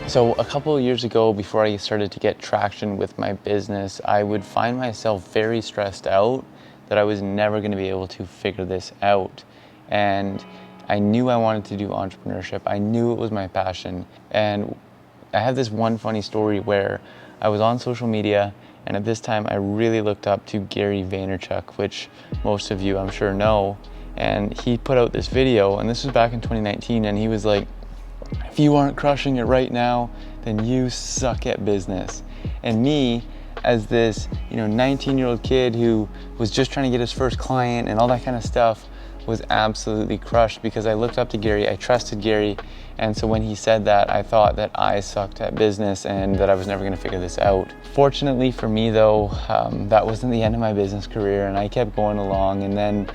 So a couple of years ago, before I started to get traction with my business, I would find myself very stressed out that I was never going to be able to figure this out. And I knew I wanted to do entrepreneurship. I knew it was my passion. And I have this one funny story where I was on social media, and at this time I really looked up to Gary Vaynerchuk, which most of you I'm sure know. And he put out this video, and this was back in 2019, and he was like, if you aren't crushing it right now, then you suck at business. And me, as this 19-year-old kid who was just trying to get his first client and all that kind of stuff, was absolutely crushed because I looked up to Gary, I trusted Gary, and so when he said that, I thought that I sucked at business and that I was never going to figure this out. Fortunately for me though, that wasn't the end of my business career, and I kept going along, and then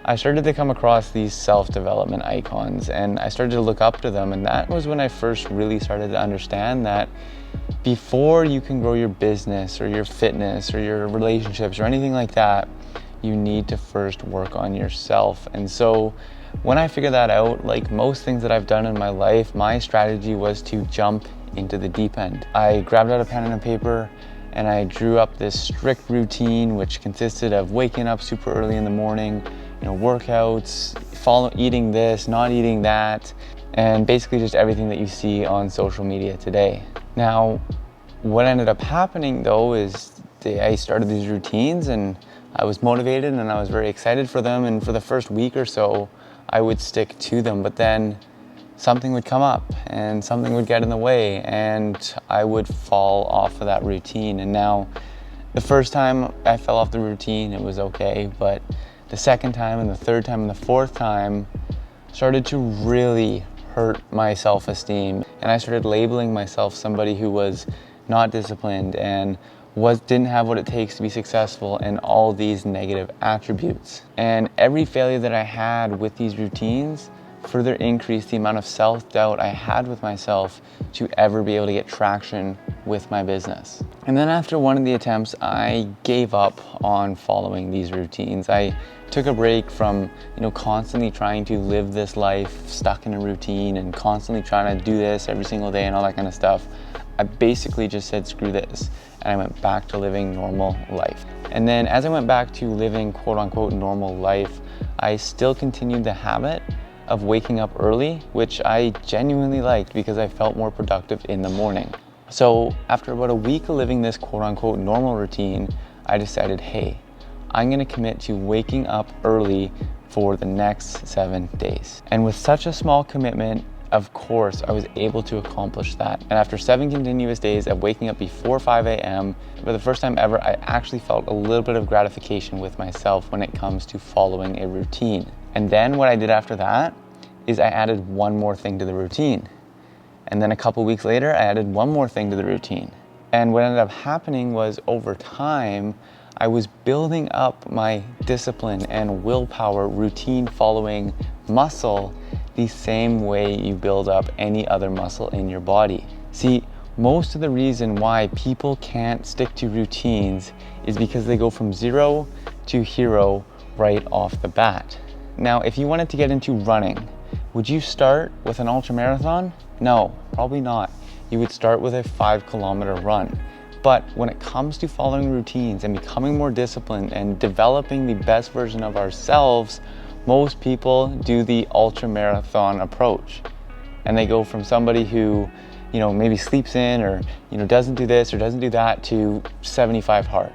I started to come across these self-development icons, and I started to look up to them, and that was when I first really started to understand that before you can grow your business or your fitness or your relationships or anything like that, you need to first work on yourself. And so when I figured that out, like most things that I've done in my life, my strategy was to jump into the deep end. I grabbed out a pen and a paper and I drew up this strict routine, which consisted of waking up super early in the morning, workouts, eating this, not eating that, and basically just everything that you see on social media today. Now, what ended up happening though is I started these routines and I was motivated and I was very excited for them, and for the first week or so, I would stick to them, but then something would come up and something would get in the way and I would fall off of that routine. And now, the first time I fell off the routine, it was okay, but the second time and the third time and the fourth time started to really hurt my self-esteem. And I started labeling myself somebody who was not disciplined and didn't have what it takes to be successful, and all these negative attributes. And every failure that I had with these routines further increased the amount of self-doubt I had with myself to ever be able to get traction with my business. And then after one of the attempts, I gave up on following these routines. I took a break from, constantly trying to live this life stuck in a routine and constantly trying to do this every single day and all that kind of stuff. I basically just said, screw this. And I went back to living normal life. And then as I went back to living quote unquote normal life, I still continued the habit of waking up early, which I genuinely liked because I felt more productive in the morning. So after about a week of living this quote unquote normal routine, I decided, hey, I'm gonna commit to waking up early for the next 7 days. And with such a small commitment, of course, I was able to accomplish that. And after 7 continuous days of waking up before 5 a.m., for the first time ever, I actually felt a little bit of gratification with myself when it comes to following a routine. And then what I did after that is I added one more thing to the routine. And then a couple weeks later, I added one more thing to the routine. And what ended up happening was over time, I was building up my discipline and willpower routine following muscle the same way you build up any other muscle in your body. See, most of the reason why people can't stick to routines is because they go from 0 to hero right off the bat. Now, if you wanted to get into running, would you start with an ultra marathon? No, probably not. You would start with a 5-kilometer run. But when it comes to following routines and becoming more disciplined and developing the best version of ourselves, most people do the ultra marathon approach. And they go from somebody who, maybe sleeps in or, doesn't do this or doesn't do that to 75 hard.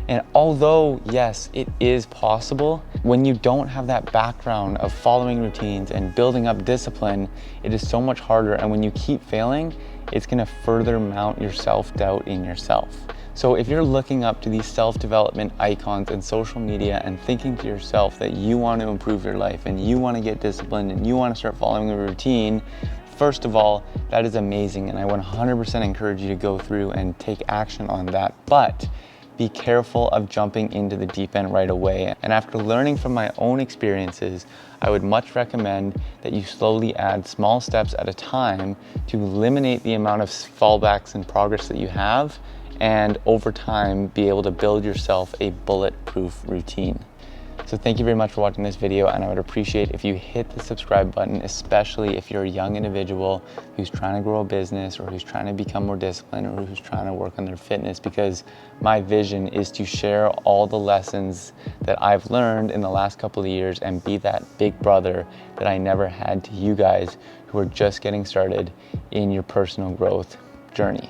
And although, yes, it is possible, when you don't have that background of following routines and building up discipline, it is so much harder. And when you keep failing, it's gonna further mount your self-doubt in yourself. So if you're looking up to these self-development icons in social media and thinking to yourself that you want to improve your life and you want to get disciplined and you want to start following a routine, first of all, that is amazing. And I 100% encourage you to go through and take action on that. But be careful of jumping into the deep end right away. And after learning from my own experiences, I would much recommend that you slowly add small steps at a time to eliminate the amount of fallbacks and progress that you have, and over time be able to build yourself a bulletproof routine. So thank you very much for watching this video, and I would appreciate if you hit the subscribe button, especially if you're a young individual who's trying to grow a business, or who's trying to become more disciplined, or who's trying to work on their fitness, because my vision is to share all the lessons that I've learned in the last couple of years and be that big brother that I never had to you guys who are just getting started in your personal growth journey.